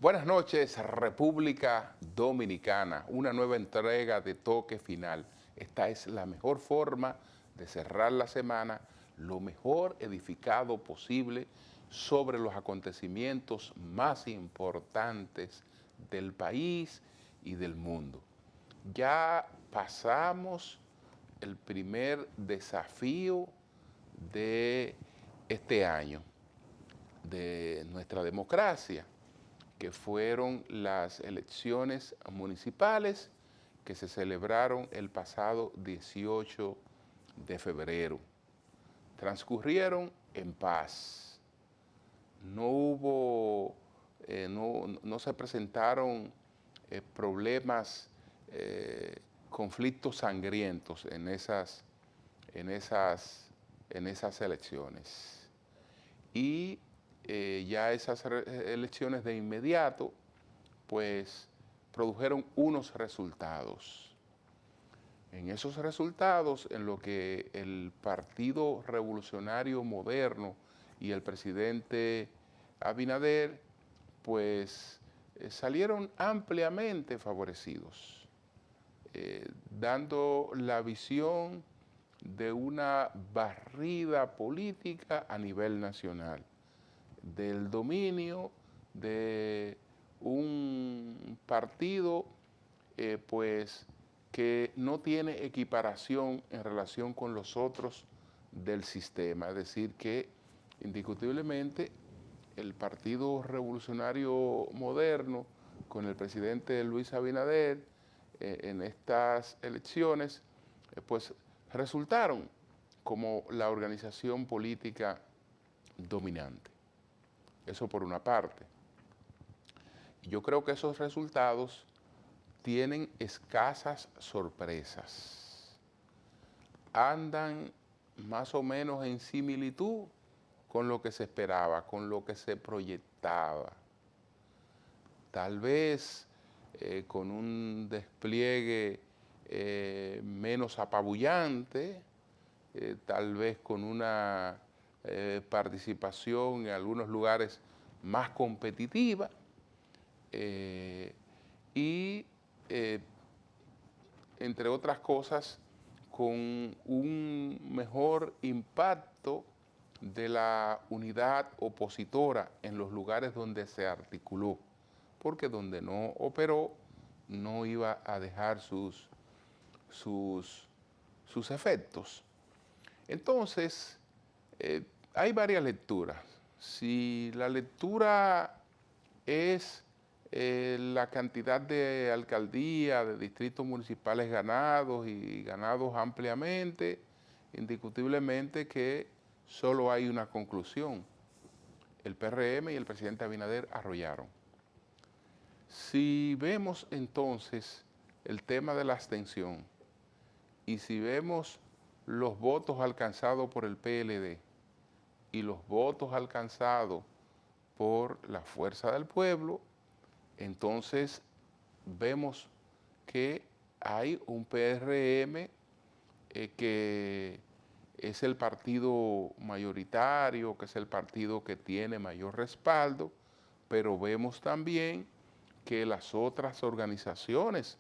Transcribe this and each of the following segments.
Buenas noches, República Dominicana. Una nueva entrega de Toque Final. Esta es la mejor forma de cerrar la semana, lo mejor edificado posible sobre los acontecimientos más importantes del país y del mundo. Ya pasamos el primer desafío de este año, de nuestra democracia, que fueron las elecciones municipales que se celebraron el pasado 18 de febrero. Transcurrieron en paz. No hubo, no se presentaron problemas, conflictos sangrientos en esas elecciones. Y ya esas elecciones de inmediato, pues, produjeron unos resultados. En esos resultados, en lo que el Partido Revolucionario Moderno y el presidente Abinader, pues, salieron ampliamente favorecidos, dando la visión de una barrida política a nivel nacional, del dominio de un partido pues que no tiene equiparación en relación con los otros del sistema. Es decir, que indiscutiblemente el Partido Revolucionario Moderno, con el presidente Luis Abinader, en estas elecciones, pues resultaron como la organización política dominante. Eso por una parte. Yo creo que esos resultados tienen escasas sorpresas. Andan más o menos en similitud con lo que se esperaba, con lo que se proyectaba. Tal vez con un despliegue menos apabullante, tal vez con una participación en algunos lugares más competitiva y, entre otras cosas, con un mejor impacto de la unidad opositora en los lugares donde se articuló, porque donde no operó no iba a dejar sus efectos. Entonces, hay varias lecturas. Si la lectura es la cantidad de alcaldías, de distritos municipales ganados y ganados ampliamente, indiscutiblemente que solo hay una conclusión. El PRM y el presidente Abinader arrollaron. Si vemos entonces el tema de la abstención y si vemos los votos alcanzados por el PLD y los votos alcanzados por la Fuerza del Pueblo, entonces vemos que hay un PRM que es el partido mayoritario, que es el partido que tiene mayor respaldo, pero vemos también que las otras organizaciones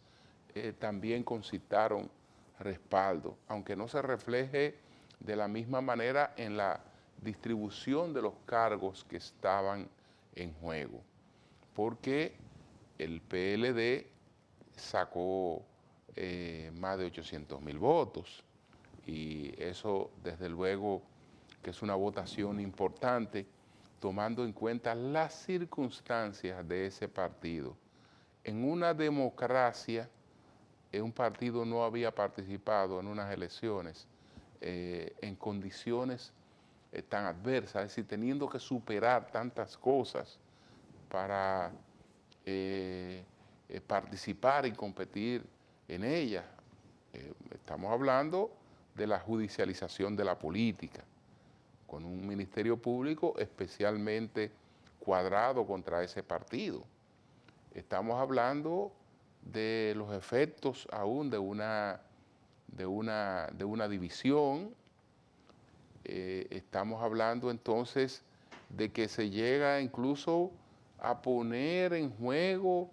también concitaron respaldo, aunque no se refleje de la misma manera en la distribución de los cargos que estaban en juego, porque el PLD sacó más de 800,000 votos y eso desde luego que es una votación importante tomando en cuenta las circunstancias de ese partido. En una democracia, un partido no había participado en unas elecciones en condiciones tan adversas, es decir, teniendo que superar tantas cosas para participar y competir en ella. Estamos hablando de la judicialización de la política, con un ministerio público especialmente cuadrado contra ese partido. Estamos hablando de los efectos aún de una división. Estamos hablando entonces de que se llega incluso a poner en juego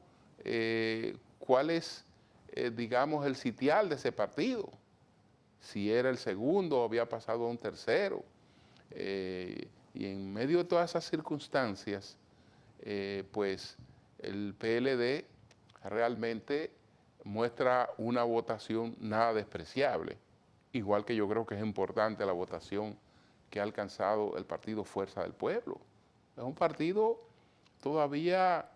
cuál es, digamos, el sitial de ese partido. Si era el segundo o había pasado a un tercero. Y en medio de todas esas circunstancias, pues el PLD realmente muestra una votación nada despreciable. Igual que yo creo que es importante la votación que ha alcanzado el partido Fuerza del Pueblo. Es un partido todavía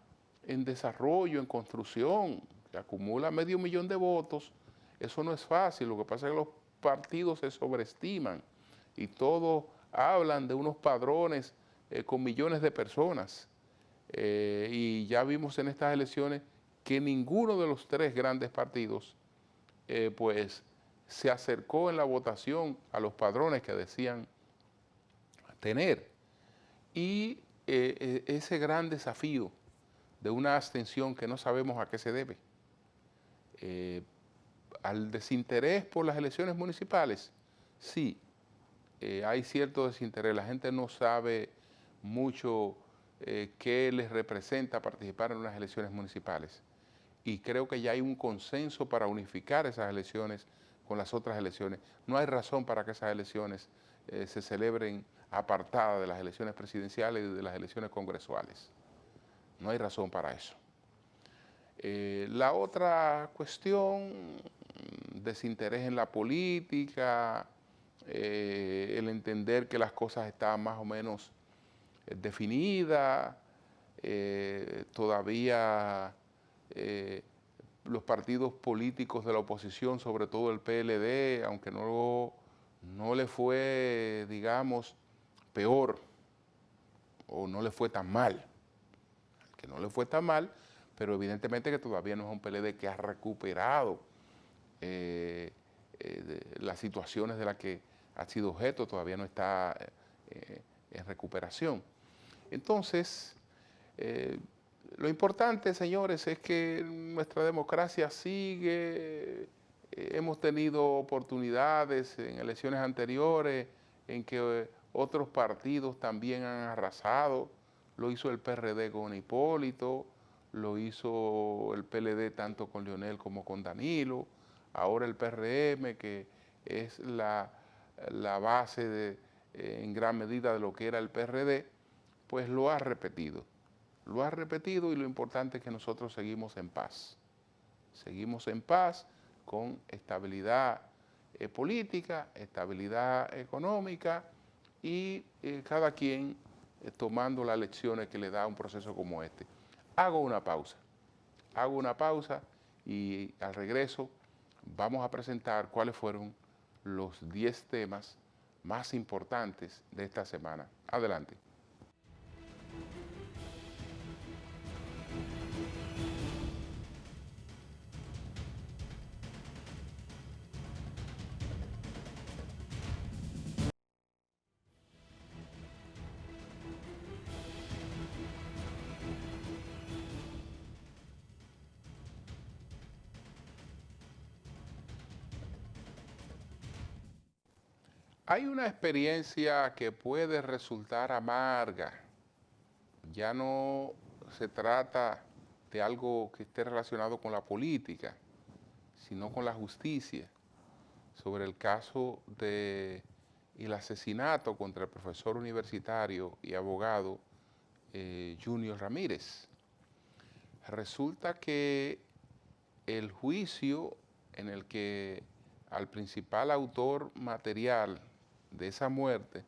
en desarrollo, en construcción, que acumula 500.000 de votos. Eso no es fácil, lo que pasa es que los partidos se sobreestiman y todos hablan de unos padrones con millones de personas. Y ya vimos en estas elecciones que ninguno de los tres grandes partidos pues se acercó en la votación a los padrones que decían tener. Y ese gran desafío de una abstención que no sabemos a qué se debe, al desinterés por las elecciones municipales, sí, hay cierto desinterés, la gente no sabe mucho qué les representa participar en unas elecciones municipales. Y creo que ya hay un consenso para unificar esas elecciones con las otras elecciones. No hay razón para que esas elecciones se celebren apartadas de las elecciones presidenciales y de las elecciones congresuales. No hay razón para eso. La otra cuestión, desinterés en la política, el entender que las cosas estaban más o menos definidas, todavía los partidos políticos de la oposición, sobre todo el PLD, aunque no le fue, digamos, peor, o no le fue tan mal, que no le fue tan mal, pero evidentemente que todavía no es un PLD que ha recuperado las situaciones de las que ha sido objeto, todavía no está en recuperación. Entonces, lo importante, señores, es que nuestra democracia sigue. Hemos tenido oportunidades en elecciones anteriores en que otros partidos también han arrasado. Lo hizo el PRD con Hipólito, lo hizo el PLD tanto con Leonel como con Danilo. Ahora el PRM, que es la base en gran medida de lo que era el PRD, pues lo ha repetido. Lo ha repetido y lo importante es que nosotros seguimos en paz. Seguimos en paz con estabilidad política, estabilidad económica y cada quien tomando las lecciones que le da un proceso como este. Hago una pausa y al regreso vamos a presentar cuáles fueron los 10 temas más importantes de esta semana. Adelante. Hay una experiencia que puede resultar amarga. Ya no se trata de algo que esté relacionado con la política, sino con la justicia, sobre el caso del asesinato contra el profesor universitario y abogado Junior Ramírez. Resulta que el juicio en el que al principal autor material de esa muerte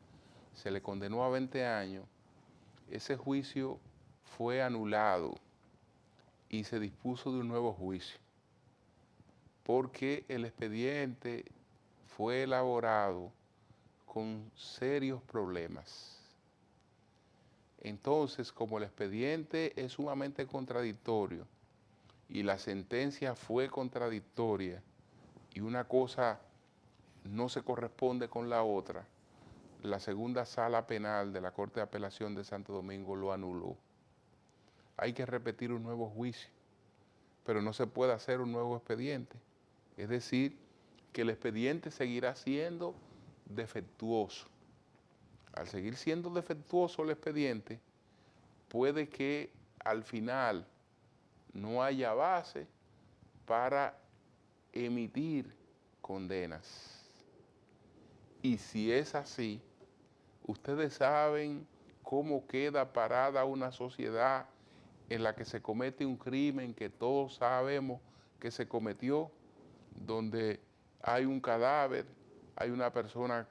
se le condenó a 20 años, ese juicio fue anulado y se dispuso de un nuevo juicio, porque el expediente fue elaborado con serios problemas. Entonces, como el expediente es sumamente contradictorio y la sentencia fue contradictoria y una cosa no se corresponde con la otra, la segunda sala penal de la Corte de Apelación de Santo Domingo lo anuló. Hay que repetir un nuevo juicio, pero no se puede hacer un nuevo expediente. Es decir, que el expediente seguirá siendo defectuoso. Al seguir siendo defectuoso el expediente, puede que al final no haya base para emitir condenas. Y si es así, ustedes saben cómo queda parada una sociedad en la que se comete un crimen que todos sabemos que se cometió, donde hay un cadáver, hay una persona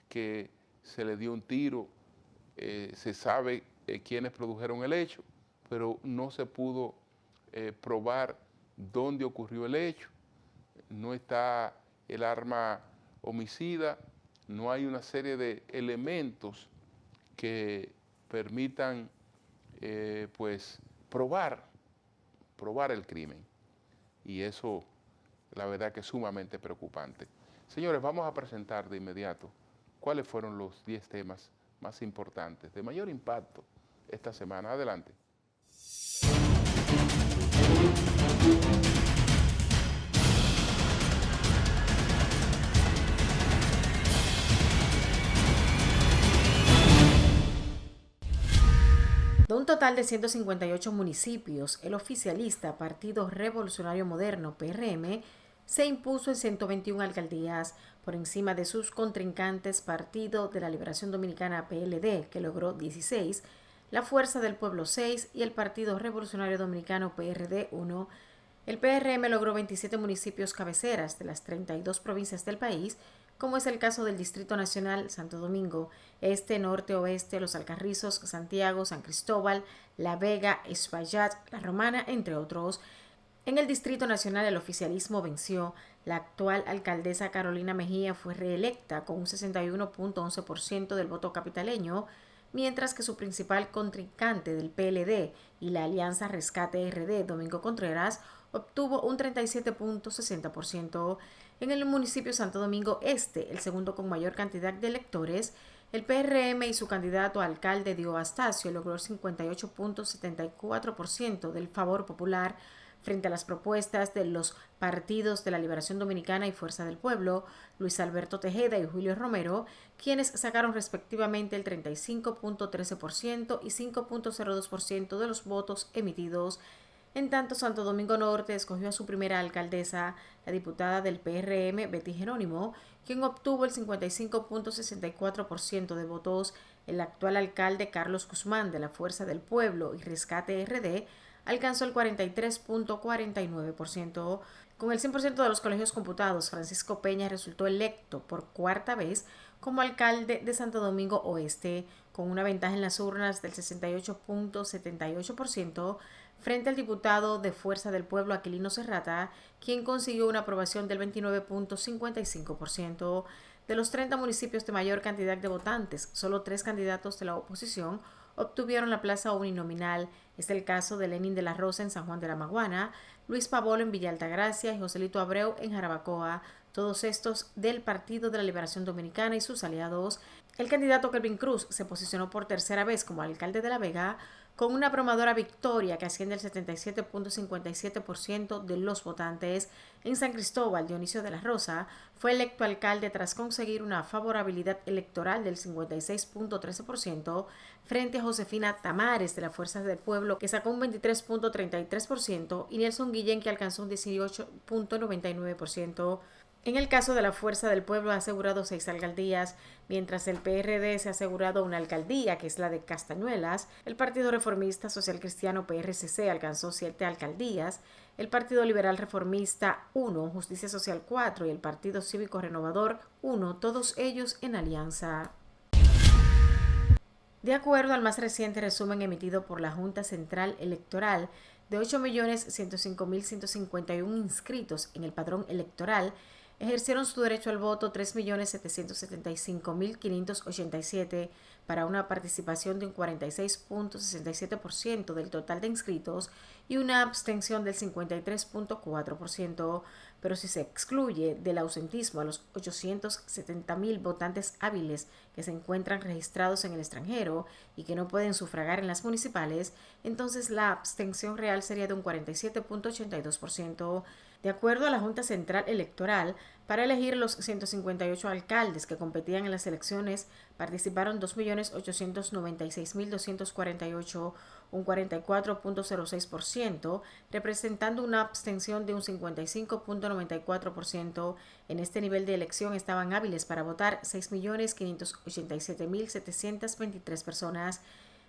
que se le dio un tiro, se sabe quiénes produjeron el hecho, pero no se pudo probar dónde ocurrió el hecho, no está el arma homicida, no hay una serie de elementos que permitan pues probar el crimen. Y eso, la verdad que es sumamente preocupante. Señores, vamos a presentar de inmediato cuáles fueron los 10 temas más importantes, de mayor impacto esta semana. Adelante. De un total de 158 municipios, el oficialista Partido Revolucionario Moderno, PRM, se impuso en 121 alcaldías por encima de sus contrincantes Partido de la Liberación Dominicana, PLD, que logró 16, la Fuerza del Pueblo 6 y el Partido Revolucionario Dominicano, PRD 1. El PRM logró 27 municipios cabeceras de las 32 provincias del país, como es el caso del Distrito Nacional, Santo Domingo, Este, Norte, Oeste, Los Alcarrizos, Santiago, San Cristóbal, La Vega, Espaillat, La Romana, entre otros. En el Distrito Nacional el oficialismo venció. La actual alcaldesa Carolina Mejía fue reelecta con un 61.11% del voto capitaleño, mientras que su principal contrincante del PLD y la Alianza Rescate RD, Domingo Contreras, obtuvo un 37.60%. En el municipio Santo Domingo Este, el segundo con mayor cantidad de electores, el PRM y su candidato a alcalde Dio Astacio logró el 58.74% del favor popular frente a las propuestas de los partidos de la Liberación Dominicana y Fuerza del Pueblo, Luis Alberto Tejeda y Julio Romero, quienes sacaron respectivamente el 35.13% y 5.02% de los votos emitidos. En tanto, Santo Domingo Norte escogió a su primera alcaldesa, la diputada del PRM, Betty Jerónimo, quien obtuvo el 55.64% de votos. El actual alcalde, Carlos Guzmán, de la Fuerza del Pueblo y Rescate RD, alcanzó el 43.49%. Con el 100% de los colegios computados, Francisco Peña resultó electo por cuarta vez como alcalde de Santo Domingo Oeste, con una ventaja en las urnas del 68.78%, frente al diputado de Fuerza del Pueblo Aquilino Serrata, quien consiguió una aprobación del 29.55%. De los 30 municipios de mayor cantidad de votantes, solo 3 candidatos de la oposición obtuvieron la plaza uninominal. Es el caso de Lenín de la Rosa en San Juan de la Maguana, Luis Pavolo en Villa Altagracia y Joselito Abreu en Jarabacoa, todos estos del Partido de la Liberación Dominicana y sus aliados. El candidato Kelvin Cruz se posicionó por tercera vez como alcalde de La Vega, con una abrumadora victoria que asciende al 77.57% de los votantes. En San Cristóbal, Dionisio de la Rosa fue electo alcalde tras conseguir una favorabilidad electoral del 56.13% frente a Josefina Tamares de la Fuerza del Pueblo, que sacó un 23.33%, y Nelson Guillén, que alcanzó un 18.99%. En el caso de la Fuerza del Pueblo ha asegurado 6 alcaldías, mientras el PRD se ha asegurado una alcaldía, que es la de Castañuelas. El Partido Reformista Social Cristiano PRCC alcanzó 7 alcaldías, el Partido Liberal Reformista 1, Justicia Social 4 y el Partido Cívico Renovador 1, todos ellos en alianza. De acuerdo al más reciente resumen emitido por la Junta Central Electoral, de 8.105.151 inscritos en el padrón electoral, ejercieron su derecho al voto 3.775.587 para una participación de un 46.67% del total de inscritos y una abstención del 53.4%, pero si se excluye del ausentismo a los 870.000 votantes hábiles que se encuentran registrados en el extranjero y que no pueden sufragar en las municipales, entonces la abstención real sería de un 47.82%. De acuerdo a la Junta Central Electoral, para elegir los 158 alcaldes que competían en las elecciones, participaron 2.896.248 un 44.06%, representando una abstención de un 55.94%. En este nivel de elección estaban hábiles para votar 6.587.723 personas.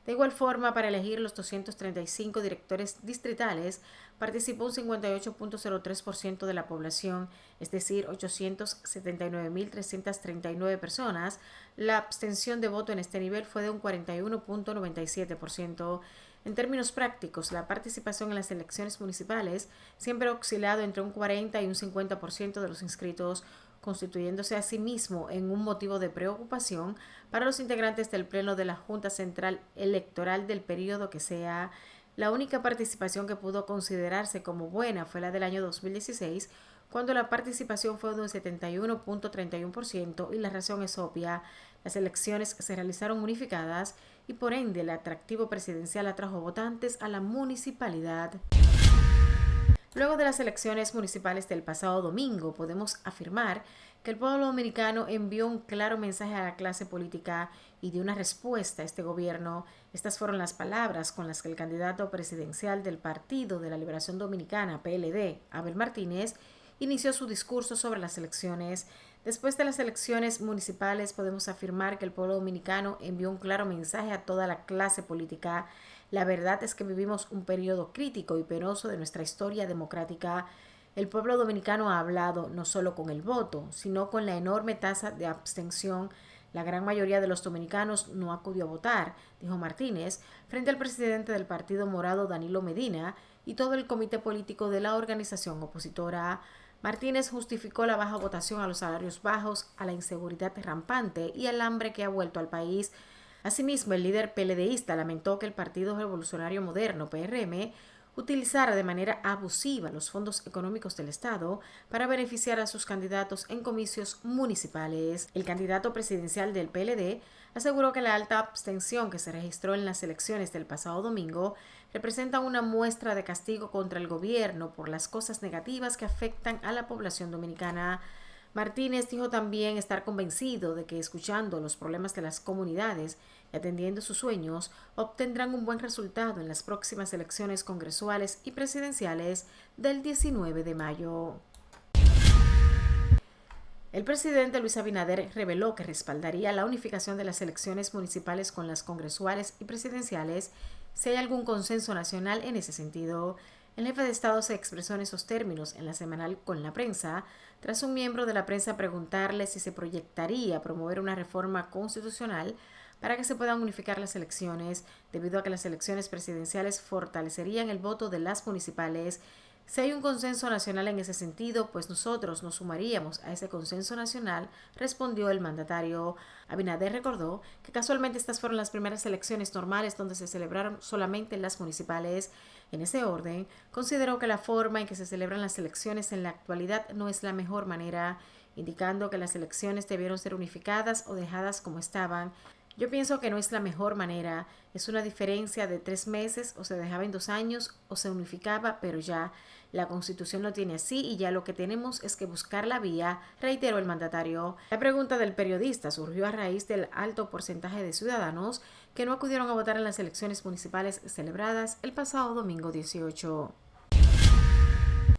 De igual forma, para elegir los 235 directores distritales, participó un 58.03% de la población, es decir, 879.339 personas. La abstención de voto en este nivel fue de un 41.97%. En términos prácticos, la participación en las elecciones municipales siempre ha oscilado entre un 40 y un 50% de los inscritos, constituyéndose a sí mismo en un motivo de preocupación para los integrantes del Pleno de la Junta Central Electoral del periodo que sea. La única participación que pudo considerarse como buena fue la del año 2016, cuando la participación fue de un 71.31%, y la razón es obvia: las elecciones se realizaron unificadas y por ende el atractivo presidencial atrajo votantes a la municipalidad. Luego de las elecciones municipales del pasado domingo, podemos afirmar que el pueblo dominicano envió un claro mensaje a la clase política y dio una respuesta a este gobierno. Estas fueron las palabras con las que el candidato presidencial del Partido de la Liberación Dominicana, PLD, Abel Martínez, inició su discurso sobre las elecciones. Después de las elecciones municipales, podemos afirmar que el pueblo dominicano envió un claro mensaje a toda la clase política. La verdad es que vivimos un periodo crítico y penoso de nuestra historia democrática. El pueblo dominicano ha hablado no solo con el voto, sino con la enorme tasa de abstención. La gran mayoría de los dominicanos no acudió a votar, dijo Martínez, frente al presidente del Partido Morado, Danilo Medina, y todo el comité político de la organización opositora. Martínez justificó la baja votación a los salarios bajos, a la inseguridad rampante y al hambre que ha vuelto al país. Asimismo, el líder PLDista lamentó que el Partido Revolucionario Moderno, PRM, utilizara de manera abusiva los fondos económicos del Estado para beneficiar a sus candidatos en comicios municipales. El candidato presidencial del PLD aseguró que la alta abstención que se registró en las elecciones del pasado domingo representa una muestra de castigo contra el gobierno por las cosas negativas que afectan a la población dominicana. Martínez dijo también estar convencido de que, escuchando los problemas de las comunidades y atendiendo sus sueños, obtendrán un buen resultado en las próximas elecciones congresuales y presidenciales del 19 de mayo. El presidente Luis Abinader reveló que respaldaría la unificación de las elecciones municipales con las congresuales y presidenciales si hay algún consenso nacional en ese sentido. El jefe de Estado se expresó en esos términos en la semanal Con la Prensa, tras un miembro de la prensa preguntarle si se proyectaría promover una reforma constitucional para que se puedan unificar las elecciones, debido a que las elecciones presidenciales fortalecerían el voto de las municipales. Si hay un consenso nacional en ese sentido, pues nosotros nos sumaríamos a ese consenso nacional, respondió el mandatario. Abinader recordó que casualmente estas fueron las primeras elecciones normales donde se celebraron solamente las municipales. En ese orden, consideró que la forma en que se celebran las elecciones en la actualidad no es la mejor manera, indicando que las elecciones debieron ser unificadas o dejadas como estaban. Yo pienso que no es la mejor manera, es una diferencia de 3 meses, o se dejaba en 2 años o se unificaba, pero ya la Constitución lo tiene así y ya lo que tenemos es que buscar la vía, reiteró el mandatario. La pregunta del periodista surgió a raíz del alto porcentaje de ciudadanos que no acudieron a votar en las elecciones municipales celebradas el pasado domingo 18.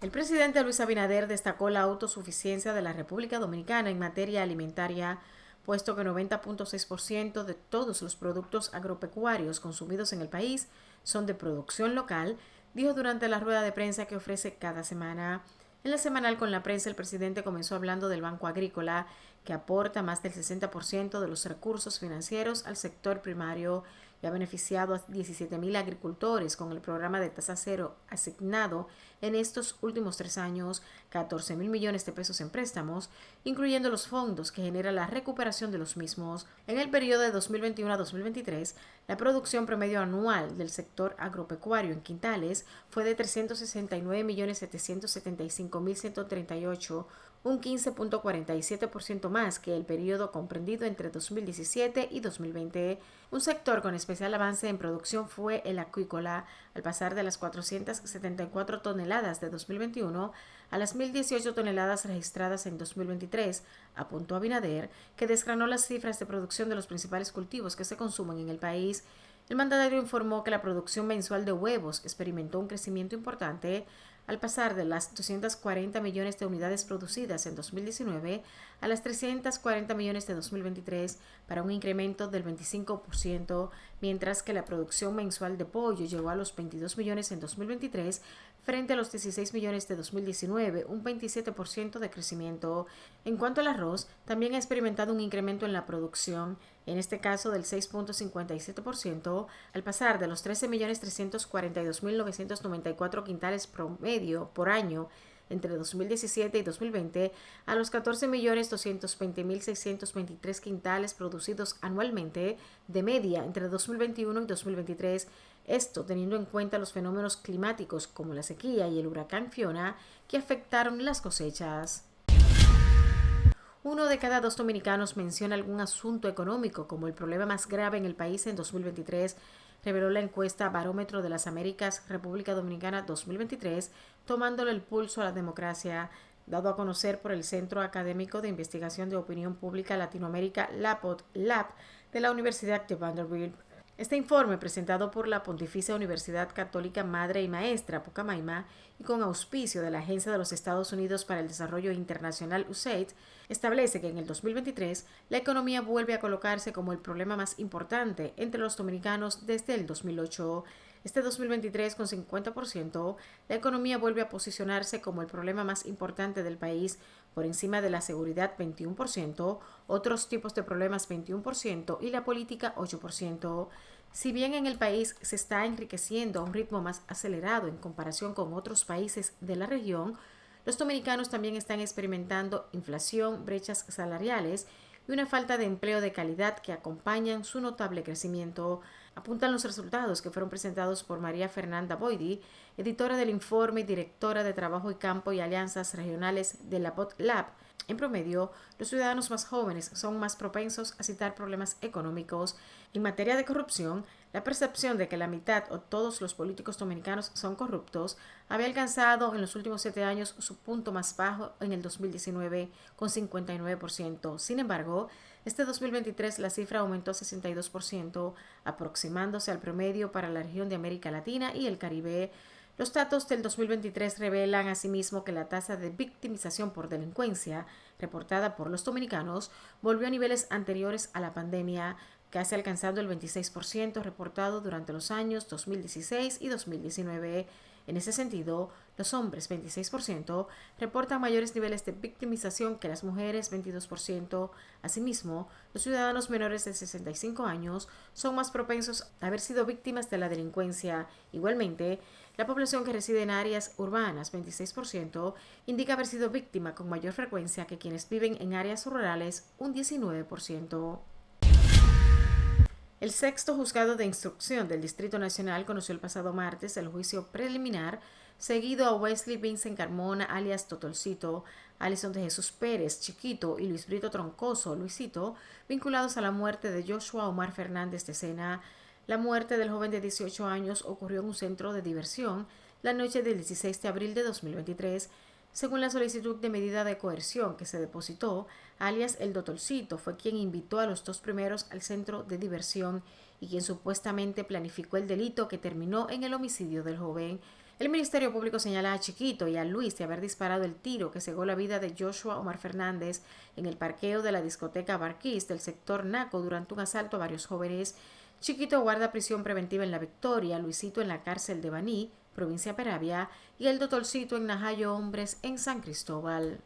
El presidente Luis Abinader destacó la autosuficiencia de la República Dominicana en materia alimentaria, puesto que 90.6% de todos los productos agropecuarios consumidos en el país son de producción local, dijo durante la rueda de prensa que ofrece cada semana. En la semanal Con la Prensa, el presidente comenzó hablando del Banco Agrícola, que aporta más del 60% de los recursos financieros al sector primario y ha beneficiado a 17,000 agricultores con el programa de tasa cero asignado en estos últimos 3 años 14,000 millones de pesos en préstamos, incluyendo los fondos que genera la recuperación de los mismos. En el periodo de 2021 a 2023, la producción promedio anual del sector agropecuario en quintales fue de 369.775.138, un 15.47% más que el periodo comprendido entre 2017 y 2020. Un sector con especial avance en producción fue el acuícola, al pasar de las 474 toneladas de 2021 a las 1.018 toneladas registradas en 2023, apuntó Abinader, que desgranó las cifras de producción de los principales cultivos que se consumen en el país. El mandatario informó que la producción mensual de huevos experimentó un crecimiento importante al pasar de las 240 millones de unidades producidas en 2019 a las 340 millones de 2023 para un incremento del 25%, mientras que la producción mensual de pollo llegó a los 22 millones en 2023 frente a los 16 millones de 2019, un 27% de crecimiento. En cuanto al arroz, también ha experimentado un incremento en la producción, en este caso del 6.57%, al pasar de los 13.342.994 quintales promedio por año entre 2017 y 2020 a los 14.220.623 quintales producidos anualmente de media entre 2021 y 2023, esto teniendo en cuenta los fenómenos climáticos como la sequía y el huracán Fiona que afectaron las cosechas. 1 de cada 2 dominicanos menciona algún asunto económico como el problema más grave en el país en 2023, reveló la encuesta Barómetro de las Américas República Dominicana 2023, tomándole el pulso a la democracia, dado a conocer por el Centro Académico de Investigación de Opinión Pública Latinoamérica, LAPOT, LAP, de la Universidad de Vanderbilt. Este informe, presentado por la Pontificia Universidad Católica Madre y Maestra, Pucamaima, y con auspicio de la Agencia de los Estados Unidos para el Desarrollo Internacional USAID, establece que en el 2023 la economía vuelve a colocarse como el problema más importante entre los dominicanos desde el 2008. Este 2023, con 50%, la economía vuelve a posicionarse como el problema más importante del país, por encima de la seguridad 21%, otros tipos de problemas 21% y la política 8%. Si bien en el país se está enriqueciendo a un ritmo más acelerado en comparación con otros países de la región, los dominicanos también están experimentando inflación, brechas salariales y una falta de empleo de calidad que acompañan su notable crecimiento, apuntan los resultados que fueron presentados por María Fernanda Boidi, editora del informe y directora de Trabajo y Campo y Alianzas Regionales de la POT Lab. En promedio, los ciudadanos más jóvenes son más propensos a citar problemas económicos. En materia de corrupción, la percepción de que la mitad o todos los políticos dominicanos son corruptos había alcanzado en los últimos 7 años su punto más bajo en el 2019, con 59%. Sin embargo, este 2023 la cifra aumentó a 62%, aproximándose al promedio para la región de América Latina y el Caribe. Los datos del 2023 revelan asimismo que la tasa de victimización por delincuencia reportada por los dominicanos volvió a niveles anteriores a la pandemia, casi alcanzando el 26% reportado durante los años 2016 y 2019. En ese sentido, los hombres, 26%, reportan mayores niveles de victimización que las mujeres, 22%. Asimismo, los ciudadanos menores de 65 años son más propensos a haber sido víctimas de la delincuencia. Igualmente, la población que reside en áreas urbanas, 26%, indica haber sido víctima con mayor frecuencia que quienes viven en áreas rurales, un 19%. El sexto juzgado de instrucción del Distrito Nacional conoció el pasado martes el juicio preliminar seguido a Wesley Vincent Carmona, alias Totolcito, Alison de Jesús Pérez, Chiquito, y Luis Brito Troncoso, Luisito, vinculados a la muerte de Joshua Omar Fernández de Sena. La muerte del joven de 18 años ocurrió en un centro de diversión la noche del 16 de abril de 2023, según la solicitud de medida de coerción que se depositó. Alias el Totolcito fue quien invitó a los dos primeros al centro de diversión y quien supuestamente planificó el delito que terminó en el homicidio del joven. El Ministerio Público señala a Chiquito y a Luis de haber disparado el tiro que cegó la vida de Joshua Omar Fernández en el parqueo de la discoteca Barquís del sector Naco durante un asalto a varios jóvenes. Chiquito guarda prisión preventiva en La Victoria, Luisito en la cárcel de Baní, provincia Peravia, y el Totolcito en Najayo Hombres, en San Cristóbal.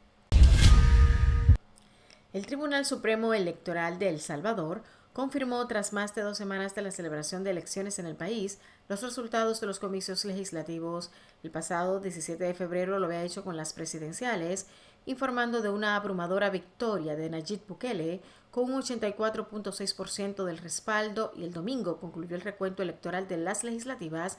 El Tribunal Supremo Electoral de El Salvador confirmó, tras más de 2 semanas de la celebración de elecciones en el país, los resultados de los comicios legislativos. El pasado 17 de febrero lo había hecho con las presidenciales, informando de una abrumadora victoria de Nayib Bukele con un 84.6% del respaldo, y el domingo concluyó el recuento electoral de las legislativas,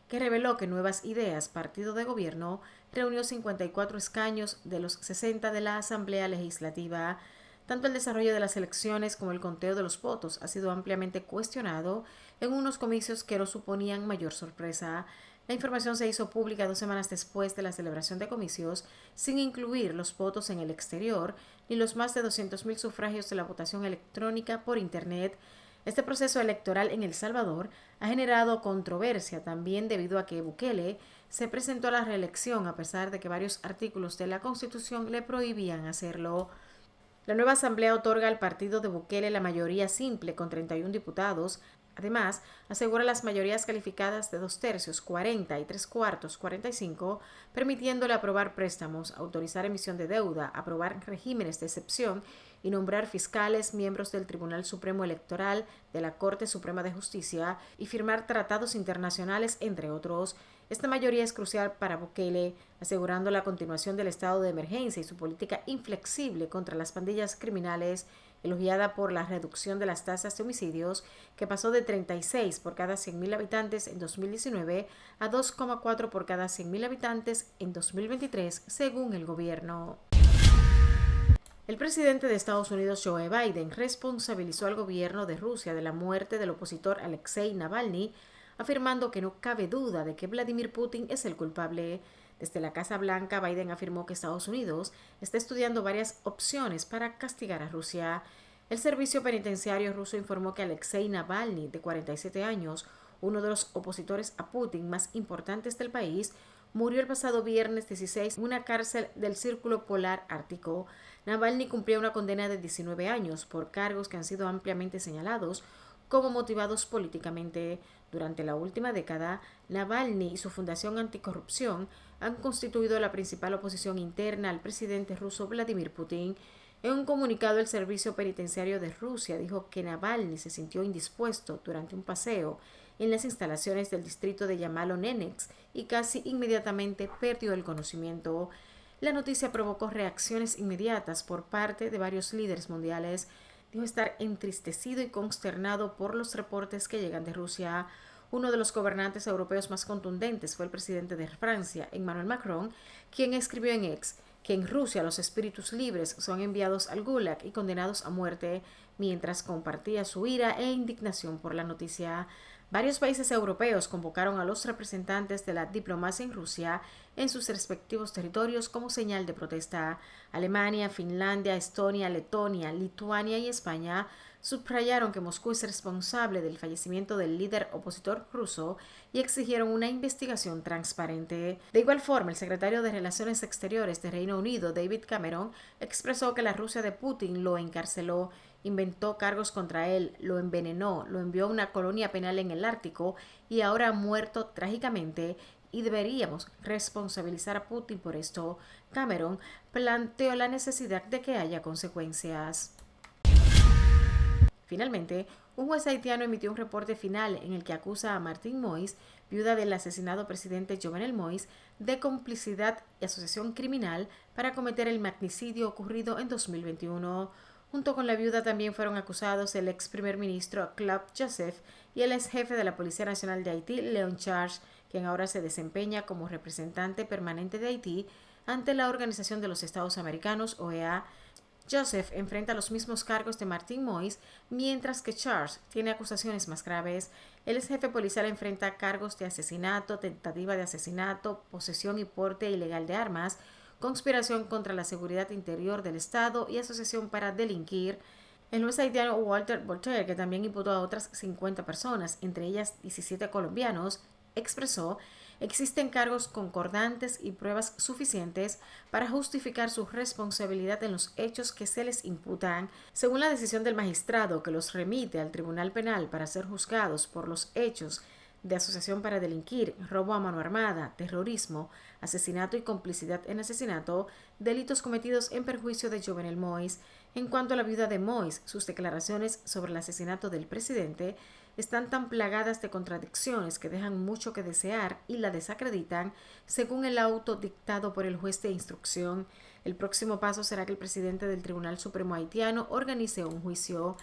que reveló que Nuevas Ideas, partido de gobierno, reunió 54 escaños de los 60 de la Asamblea Legislativa. Tanto el desarrollo de las elecciones como el conteo de los votos ha sido ampliamente cuestionado en unos comicios que no suponían mayor sorpresa. La información se hizo pública 2 semanas después de la celebración de comicios, sin incluir los votos en el exterior ni los más de 200.000 sufragios de la votación electrónica por Internet. Este proceso electoral en El Salvador ha generado controversia también debido a que Bukele se presentó a la reelección a pesar de que varios artículos de la Constitución le prohibían hacerlo. La nueva asamblea otorga al partido de Bukele la mayoría simple con 31 diputados. Además, asegura las mayorías calificadas de 2/3, 40 y 3/4, 45, permitiéndole aprobar préstamos, autorizar emisión de deuda, aprobar regímenes de excepción y nombrar fiscales, miembros del Tribunal Supremo Electoral, de la Corte Suprema de Justicia y firmar tratados internacionales, entre otros. Esta mayoría es crucial para Bukele, asegurando la continuación del estado de emergencia y su política inflexible contra las pandillas criminales, elogiada por la reducción de las tasas de homicidios, que pasó de 36 por cada 100.000 habitantes en 2019 a 2,4 por cada 100.000 habitantes en 2023, según el gobierno. El presidente de Estados Unidos, Joe Biden, responsabilizó al gobierno de Rusia de la muerte del opositor Alexei Navalny, afirmando que no cabe duda de que Vladimir Putin es el culpable. Desde la Casa Blanca, Biden afirmó que Estados Unidos está estudiando varias opciones para castigar a Rusia. El servicio penitenciario ruso informó que Alexei Navalny, de 47 años, uno de los opositores a Putin más importantes del país, murió el pasado viernes 16 en una cárcel del Círculo Polar Ártico. Navalny cumplía una condena de 19 años por cargos que han sido ampliamente señalados como motivados políticamente. Durante la última década, Navalny y su Fundación Anticorrupción han constituido la principal oposición interna al presidente ruso Vladimir Putin. En un comunicado, el Servicio Penitenciario de Rusia dijo que Navalny se sintió indispuesto durante un paseo en las instalaciones del distrito de Yamalo-Nenets y casi inmediatamente perdió el conocimiento. La noticia provocó reacciones inmediatas por parte de varios líderes mundiales. Dijo estar entristecido y consternado por los reportes que llegan de Rusia. Uno de los gobernantes europeos más contundentes fue el presidente de Francia, Emmanuel Macron, quien escribió en X que en Rusia los espíritus libres son enviados al Gulag y condenados a muerte, mientras compartía su ira e indignación por la noticia. Varios países europeos convocaron a los representantes de la diplomacia en Rusia en sus respectivos territorios como señal de protesta. Alemania, Finlandia, Estonia, Letonia, Lituania y España subrayaron que Moscú es responsable del fallecimiento del líder opositor ruso y exigieron una investigación transparente. De igual forma, el secretario de Relaciones Exteriores de Reino Unido, David Cameron, expresó que la Rusia de Putin lo encarceló, inventó cargos contra él, lo envenenó, lo envió a una colonia penal en el Ártico y ahora ha muerto trágicamente y deberíamos responsabilizar a Putin por esto. Cameron planteó la necesidad de que haya consecuencias. Finalmente, un juez haitiano emitió un reporte final en el que acusa a Martín Moïse, viuda del asesinado presidente Jovenel Moïse, de complicidad y asociación criminal para cometer el magnicidio ocurrido en 2021. Junto con la viuda también fueron acusados el ex primer ministro Claude Joseph y el ex jefe de la Policía Nacional de Haití, Léon Charles, quien ahora se desempeña como representante permanente de Haití ante la Organización de los Estados Americanos, OEA. Joseph enfrenta los mismos cargos de Martín Moïse, mientras que Charles tiene acusaciones más graves. El ex jefe policial enfrenta cargos de asesinato, tentativa de asesinato, posesión y porte ilegal de armas, conspiración contra la seguridad interior del Estado y asociación para delinquir. El juez haitiano Walter Voltaire, que también imputó a otras 50 personas, entre ellas 17 colombianos, expresó: existen cargos concordantes y pruebas suficientes para justificar su responsabilidad en los hechos que se les imputan. Según la decisión del magistrado que los remite al Tribunal Penal para ser juzgados por los hechos de asociación para delinquir, robo a mano armada, terrorismo, asesinato y complicidad en asesinato, delitos cometidos en perjuicio de Jovenel Moïse. En cuanto a la viuda de Moïse, sus declaraciones sobre el asesinato del presidente están tan plagadas de contradicciones que dejan mucho que desear y la desacreditan, según el auto dictado por el juez de instrucción. El próximo paso será que el presidente del Tribunal Supremo haitiano organice un juicio.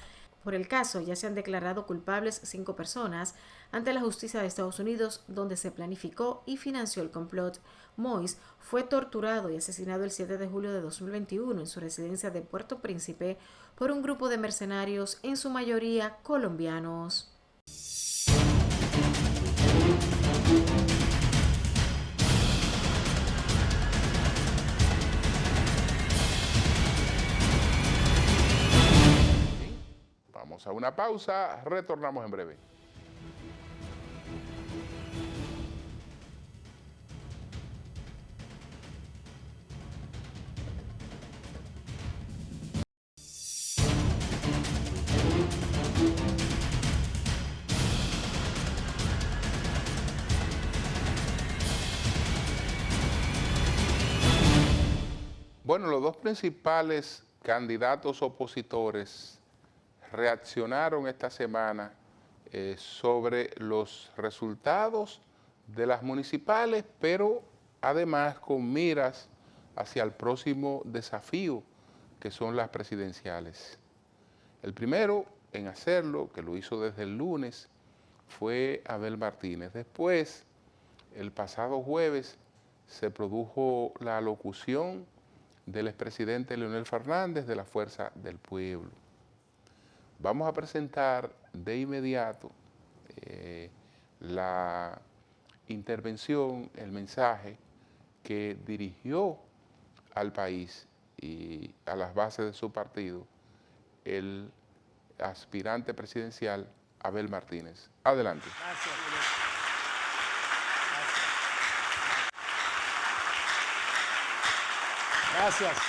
Por el caso, ya se han declarado culpables 5 personas ante la justicia de Estados Unidos, donde se planificó y financió el complot. Moïse fue torturado y asesinado el 7 de julio de 2021 en su residencia de Puerto Príncipe por un grupo de mercenarios, en su mayoría colombianos. Vamos Vamos a una pausa, retornamos en breve. Bueno, los dos principales candidatos opositores reaccionaron esta semana sobre los resultados de las municipales, pero además con miras hacia el próximo desafío, que son las presidenciales. El primero en hacerlo, que lo hizo desde el lunes, fue Abel Martínez. Después, el pasado jueves, se produjo la alocución del expresidente Leonel Fernández de la Fuerza del Pueblo. Vamos a presentar de inmediato la intervención, el mensaje que dirigió al país y a las bases de su partido el aspirante presidencial Abel Martínez. Adelante. Gracias. Gracias. Gracias.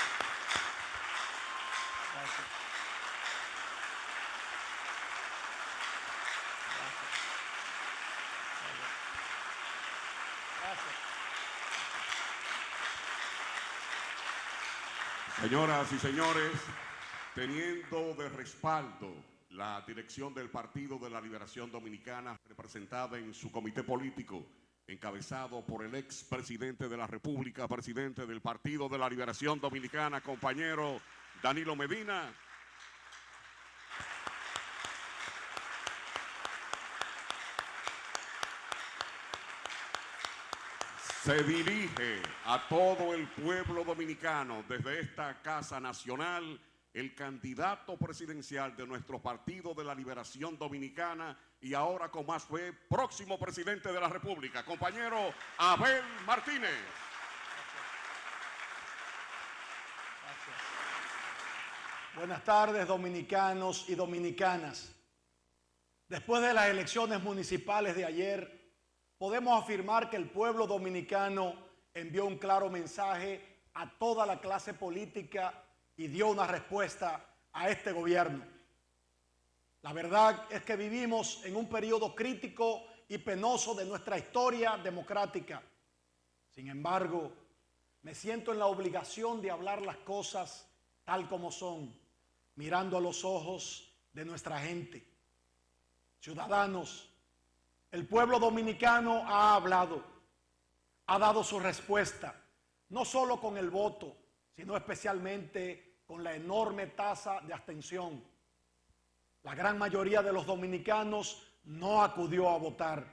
Señoras y señores, teniendo de respaldo la dirección del Partido de la Liberación Dominicana, representada en su comité político, encabezado por el expresidente de la República, presidente del Partido de la Liberación Dominicana, compañero Danilo Medina. Se dirige a todo el pueblo dominicano desde esta Casa Nacional el candidato presidencial de nuestro Partido de la Liberación Dominicana y ahora con más fe, próximo presidente de la República, compañero Abel Martínez. Gracias. Buenas tardes, dominicanos y dominicanas. Después de las elecciones municipales de ayer, podemos afirmar que el pueblo dominicano envió un claro mensaje a toda la clase política y dio una respuesta a este gobierno. La verdad es que vivimos en un periodo crítico y penoso de nuestra historia democrática. Sin embargo, me siento en la obligación de hablar las cosas tal como son, mirando a los ojos de nuestra gente. Ciudadanos, el pueblo dominicano ha hablado, ha dado su respuesta, no solo con el voto, sino especialmente con la enorme tasa de abstención. La gran mayoría de los dominicanos no acudió a votar.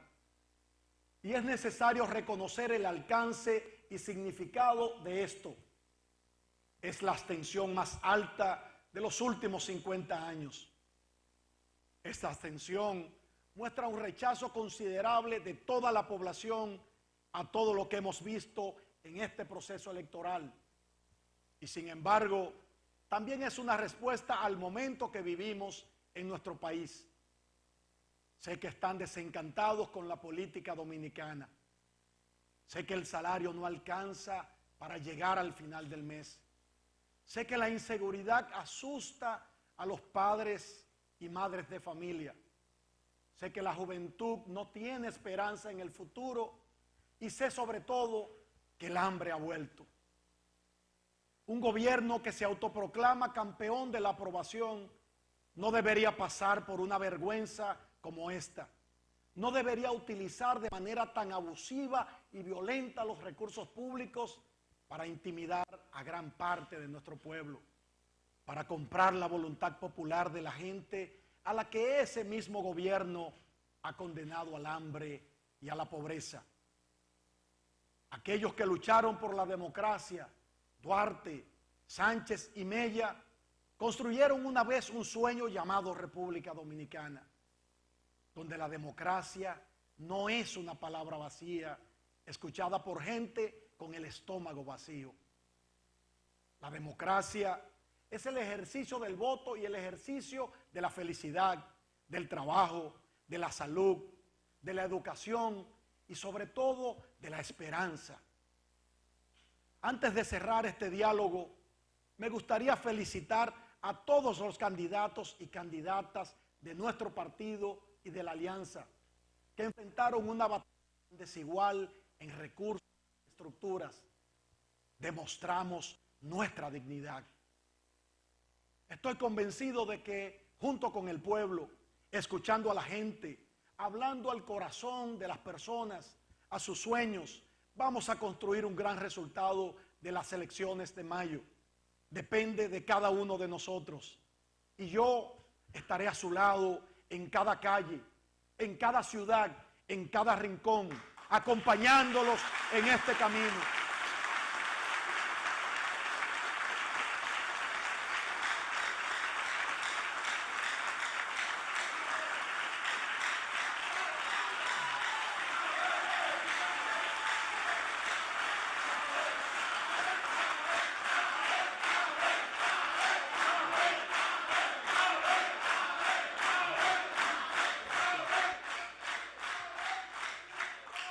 Y es necesario reconocer el alcance y significado de esto. Es la abstención más alta de los últimos 50 años. Esta abstención muestra un rechazo considerable de toda la población a todo lo que hemos visto en este proceso electoral. Y sin embargo, también es una respuesta al momento que vivimos en nuestro país. Sé que están desencantados con la política dominicana. Sé que el salario no alcanza para llegar al final del mes. Sé que la inseguridad asusta a los padres y madres de familia. Sé que la juventud no tiene esperanza en el futuro y sé sobre todo que el hambre ha vuelto. Un gobierno que se autoproclama campeón de la aprobación no debería pasar por una vergüenza como esta. No debería utilizar de manera tan abusiva y violenta los recursos públicos para intimidar a gran parte de nuestro pueblo, para comprar la voluntad popular de la gente a la que ese mismo gobierno ha condenado al hambre y a la pobreza. Aquellos que lucharon por la democracia, Duarte, Sánchez y Mella, construyeron una vez un sueño llamado República Dominicana, donde la democracia no es una palabra vacía, escuchada por gente con el estómago vacío. La democracia es el ejercicio del voto y el ejercicio de la felicidad, del trabajo, de la salud, de la educación y sobre todo de la esperanza. Antes de cerrar este diálogo, me gustaría felicitar a todos los candidatos y candidatas de nuestro partido y de la alianza que enfrentaron una batalla desigual en recursos y estructuras. Demostramos nuestra dignidad. Estoy convencido de que junto con el pueblo, escuchando a la gente, hablando al corazón de las personas, a sus sueños, vamos a construir un gran resultado de las elecciones de mayo. Depende de cada uno de nosotros. Y yo estaré a su lado en cada calle, en cada ciudad, en cada rincón, acompañándolos en este camino.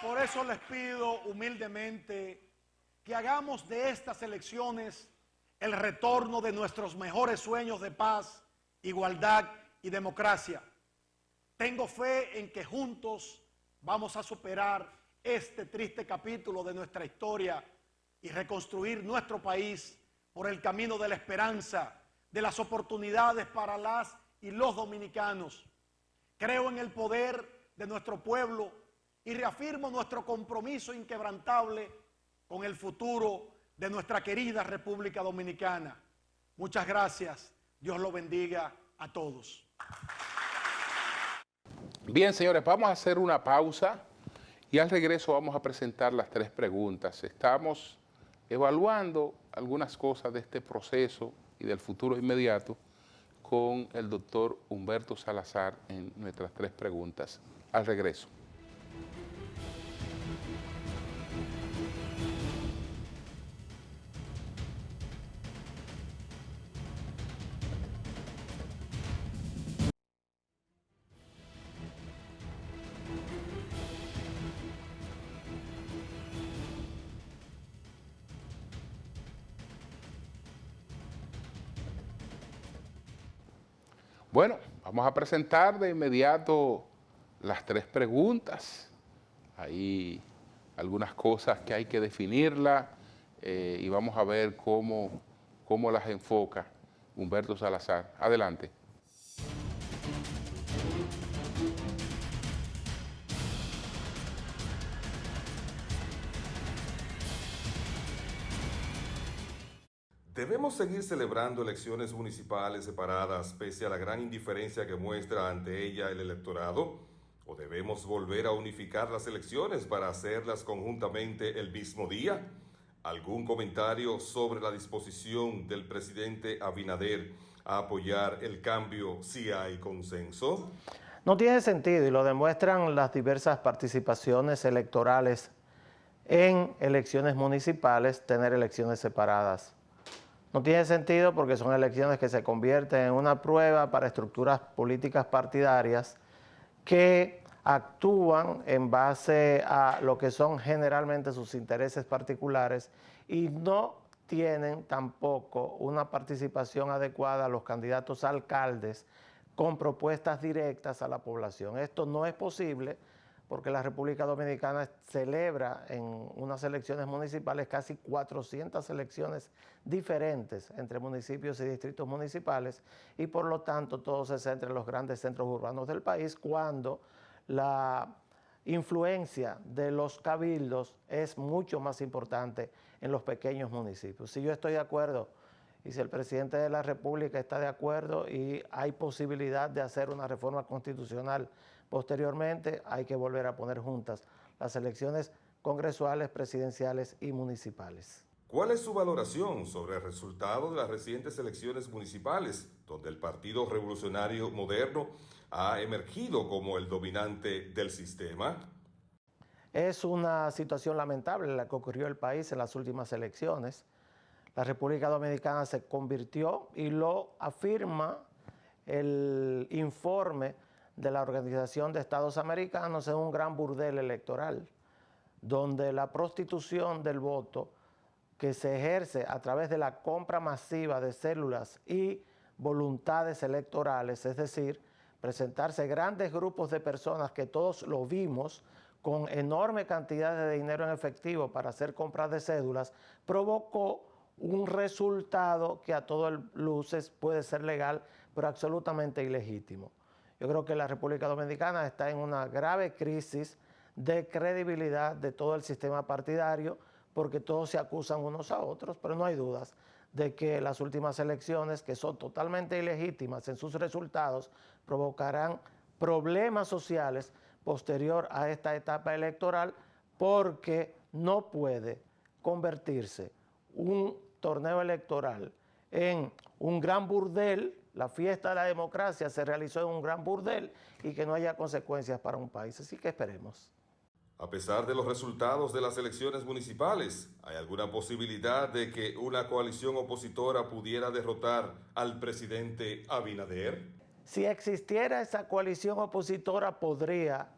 Por eso les pido humildemente que hagamos de estas elecciones el retorno de nuestros mejores sueños de paz, igualdad y democracia. Tengo fe en que juntos vamos a superar este triste capítulo de nuestra historia y reconstruir nuestro país por el camino de la esperanza, de las oportunidades para las y los dominicanos. Creo en el poder de nuestro pueblo y reafirmo nuestro compromiso inquebrantable con el futuro de nuestra querida República Dominicana. Muchas gracias. Dios lo bendiga a todos. Bien, señores, vamos a hacer una pausa y al regreso vamos a presentar las 3 preguntas. Estamos evaluando algunas cosas de este proceso y del futuro inmediato con el doctor Humberto Salazar en nuestras 3 preguntas. Al regreso. Bueno, vamos a presentar de inmediato las 3 preguntas. Hay algunas cosas que hay que definirlas y vamos a ver cómo las enfoca Humberto Salazar. Adelante. ¿Debemos seguir celebrando elecciones municipales separadas pese a la gran indiferencia que muestra ante ella el electorado? ¿O debemos volver a unificar las elecciones para hacerlas conjuntamente el mismo día? ¿Algún comentario sobre la disposición del presidente Abinader a apoyar el cambio si hay consenso? No tiene sentido y lo demuestran las diversas participaciones electorales en elecciones municipales tener elecciones separadas. No tiene sentido porque son elecciones que se convierten en una prueba para estructuras políticas partidarias que actúan en base a lo que son generalmente sus intereses particulares y no tienen tampoco una participación adecuada a los candidatos a alcaldes con propuestas directas a la población. Esto no es posible porque la República Dominicana celebra en unas elecciones municipales casi 400 elecciones diferentes entre municipios y distritos municipales y por lo tanto todo se centra en los grandes centros urbanos del país cuando la influencia de los cabildos es mucho más importante en los pequeños municipios. Si yo estoy de acuerdo y si el presidente de la República está de acuerdo y hay posibilidad de hacer una reforma constitucional posteriormente, hay que volver a poner juntas las elecciones congresuales, presidenciales y municipales. ¿Cuál es su valoración sobre el resultado de las recientes elecciones municipales, donde el Partido Revolucionario Moderno ha emergido como el dominante del sistema? Es una situación lamentable la que ocurrió en el país en las últimas elecciones. la República Dominicana se convirtió, y lo afirma el informe de la Organización de Estados Americanos, en un gran burdel electoral, donde la prostitución del voto que se ejerce a través de la compra masiva de células y voluntades electorales, es decir, presentarse grandes grupos de personas que todos lo vimos con enorme cantidad de dinero en efectivo para hacer compras de cédulas, provocó un resultado que a todas luces puede ser legal, pero absolutamente ilegítimo. Yo creo que la República Dominicana está en una grave crisis de credibilidad de todo el sistema partidario, porque todos se acusan unos a otros, pero no hay dudas de que las últimas elecciones, que son totalmente ilegítimas en sus resultados, provocarán problemas sociales posterior a esta etapa electoral, porque no puede convertirse un torneo electoral en un gran burdel. La fiesta de la democracia se realizó en un gran burdel y que no haya consecuencias para un país. Así que esperemos. A pesar de los resultados de las elecciones municipales, ¿hay alguna posibilidad de que una coalición opositora pudiera derrotar al presidente Abinader? Si existiera esa coalición opositora, podría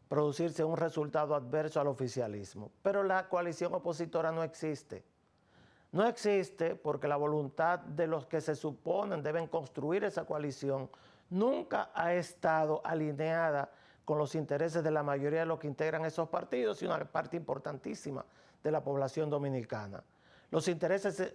producirse un resultado adverso al oficialismo, pero la coalición opositora no existe. No existe porque la voluntad de los que se suponen deben construir esa coalición nunca ha estado alineada con los intereses de la mayoría de los que integran esos partidos y una parte importantísima de la población dominicana. Los intereses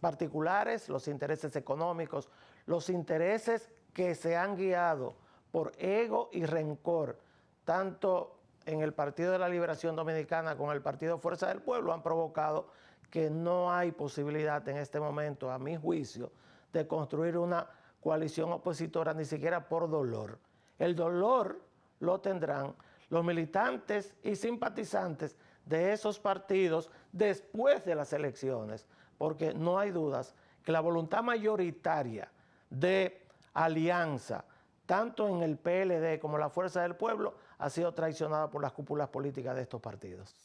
particulares, los intereses económicos, los intereses que se han guiado por ego y rencor, tanto en el Partido de la Liberación Dominicana como en el Partido Fuerza del Pueblo, han provocado que no hay posibilidad en este momento, a mi juicio, de construir una coalición opositora, ni siquiera por dolor. El dolor lo tendrán los militantes y simpatizantes de esos partidos después de las elecciones, porque no hay dudas que la voluntad mayoritaria de alianza, tanto en el PLD como la Fuerza del Pueblo, ha sido traicionada por las cúpulas políticas de estos partidos.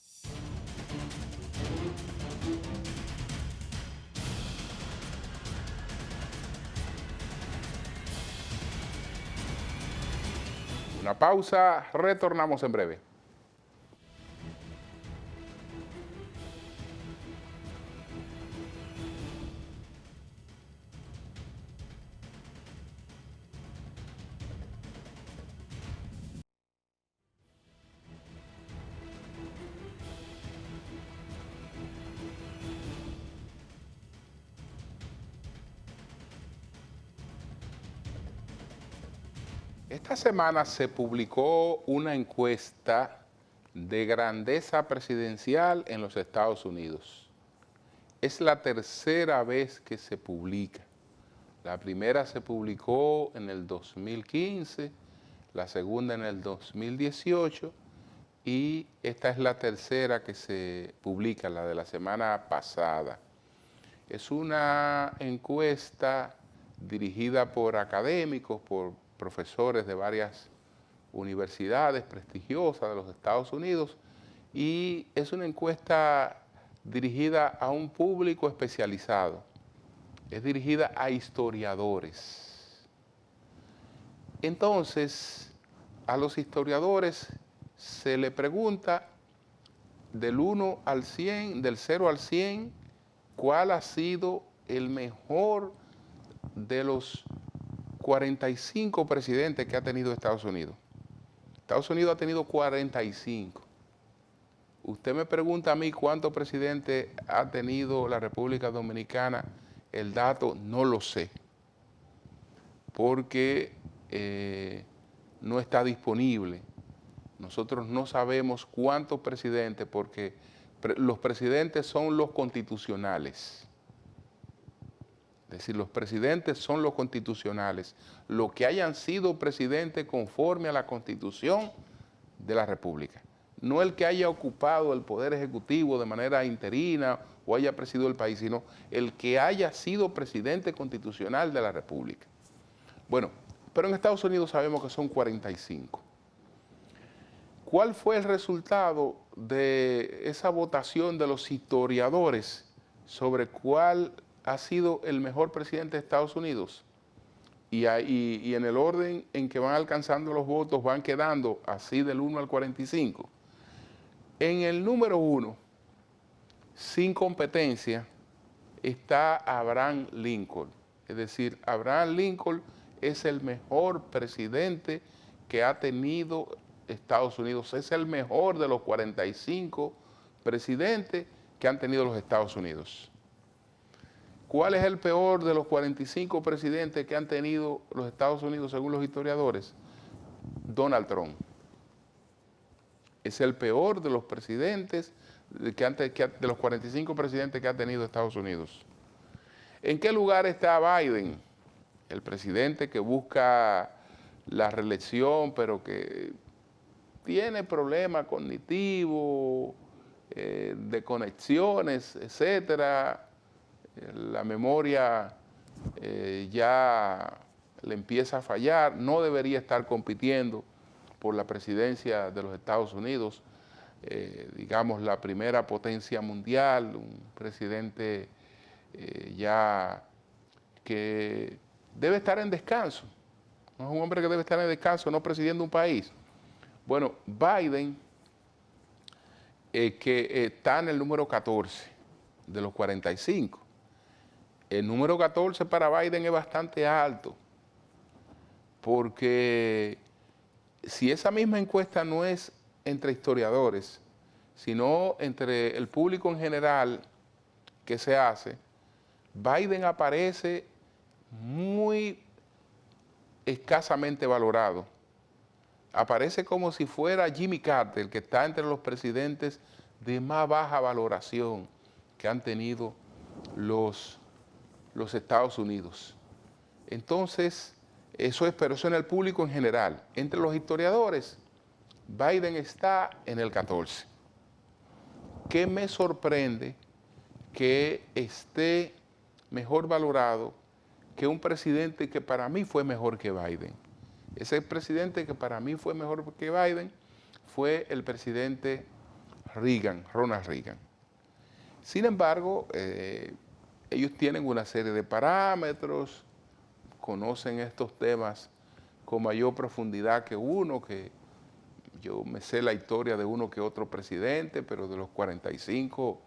Una pausa, retornamos en breve. Esta semana se publicó una encuesta de grandeza presidencial en los Estados Unidos. Es la tercera vez que se publica. La primera se publicó en el 2015, la segunda en el 2018 y esta es la tercera que se publica, la de la semana pasada. Es una encuesta dirigida por académicos, por profesores de varias universidades prestigiosas de los Estados Unidos y es una encuesta dirigida a un público especializado, es dirigida a historiadores. Entonces, a los historiadores se le pregunta del 1 al 100, del 0 al 100, cuál ha sido el mejor de los 45 presidentes que ha tenido Estados Unidos. Estados Unidos ha tenido 45. Usted me pregunta a mí cuántos presidentes ha tenido la República Dominicana, el dato no lo sé, porque no está disponible. Nosotros no sabemos cuántos presidentes, porque los presidentes son los constitucionales. Es decir, los presidentes son los constitucionales, los que hayan sido presidentes conforme a la Constitución de la República. No el que haya ocupado el Poder Ejecutivo de manera interina o haya presidido el país, sino el que haya sido presidente constitucional de la República. Bueno, pero en Estados Unidos sabemos que son 45. ¿Cuál fue el resultado de esa votación de los historiadores sobre cuál ha sido el mejor presidente de Estados Unidos. Y en el orden en que van alcanzando los votos, van quedando así del 1 al 45. En el número 1, sin competencia, está Abraham Lincoln. Es decir, Abraham Lincoln es el mejor presidente que ha tenido Estados Unidos. Es el mejor de los 45 presidentes que han tenido los Estados Unidos. ¿Cuál es el peor de los 45 presidentes que han tenido los Estados Unidos según los historiadores? Donald Trump. Es el peor de los presidentes, de los 45 presidentes que ha tenido Estados Unidos. ¿En qué lugar está Biden? El presidente que busca la reelección, pero que tiene problemas cognitivos, de conexiones, etcétera. La memoria ya le empieza a fallar, no debería estar compitiendo por la presidencia de los Estados Unidos, digamos la primera potencia mundial, un presidente ya que debe estar en descanso, no es un hombre que debe estar en descanso, no presidiendo un país. Bueno, Biden, que está en el número 14 de los 45, el número 14 para Biden es bastante alto, porque si esa misma encuesta no es entre historiadores, sino entre el público en general que se hace, Biden aparece muy escasamente valorado. Aparece como si fuera Jimmy Carter, el que está entre los presidentes de más baja valoración que han tenido los Estados Unidos. Entonces, pero eso en el público en general. Entre los historiadores, Biden está en el 14. ¿Qué me sorprende? Que esté mejor valorado que un presidente que para mí fue mejor que Biden. Ese presidente que para mí fue mejor que Biden fue el presidente Reagan, Ronald Reagan. Sin embargo, ellos tienen una serie de parámetros, conocen estos temas con mayor profundidad que uno, que yo me sé la historia de uno que otro presidente, pero de los 45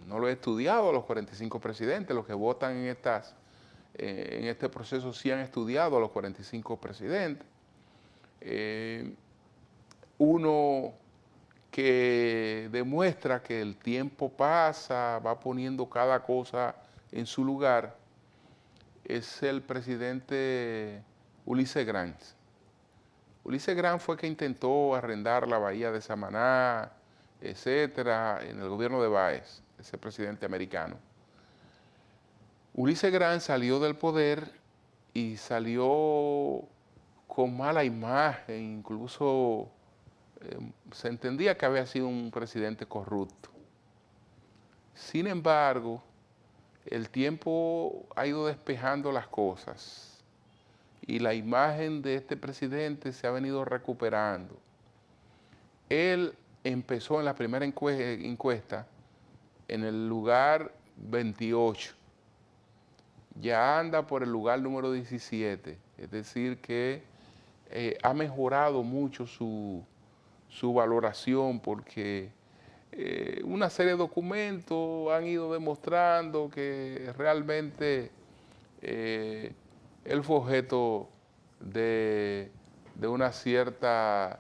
no lo he estudiado, los 45 presidentes, los que votan en este proceso sí han estudiado a los 45 presidentes. Uno que demuestra que el tiempo pasa, va poniendo cada cosa en su lugar, es el presidente Ulises Grant. Ulises Grant fue que intentó arrendar la bahía de Samaná, etcétera, en el gobierno de Báez, ese presidente americano. Ulises Grant salió del poder y salió con mala imagen, incluso se entendía que había sido un presidente corrupto. Sin embargo, el tiempo ha ido despejando las cosas y la imagen de este presidente se ha venido recuperando. Él empezó en la primera encuesta en el lugar 28, ya anda por el lugar número 17, es decir que ha mejorado mucho su valoración porque una serie de documentos han ido demostrando que realmente él fue objeto de una cierta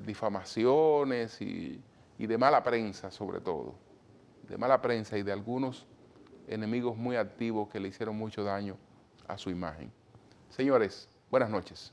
difamaciones y de mala prensa sobre todo, de mala prensa y de algunos enemigos muy activos que le hicieron mucho daño a su imagen. Señores, buenas noches.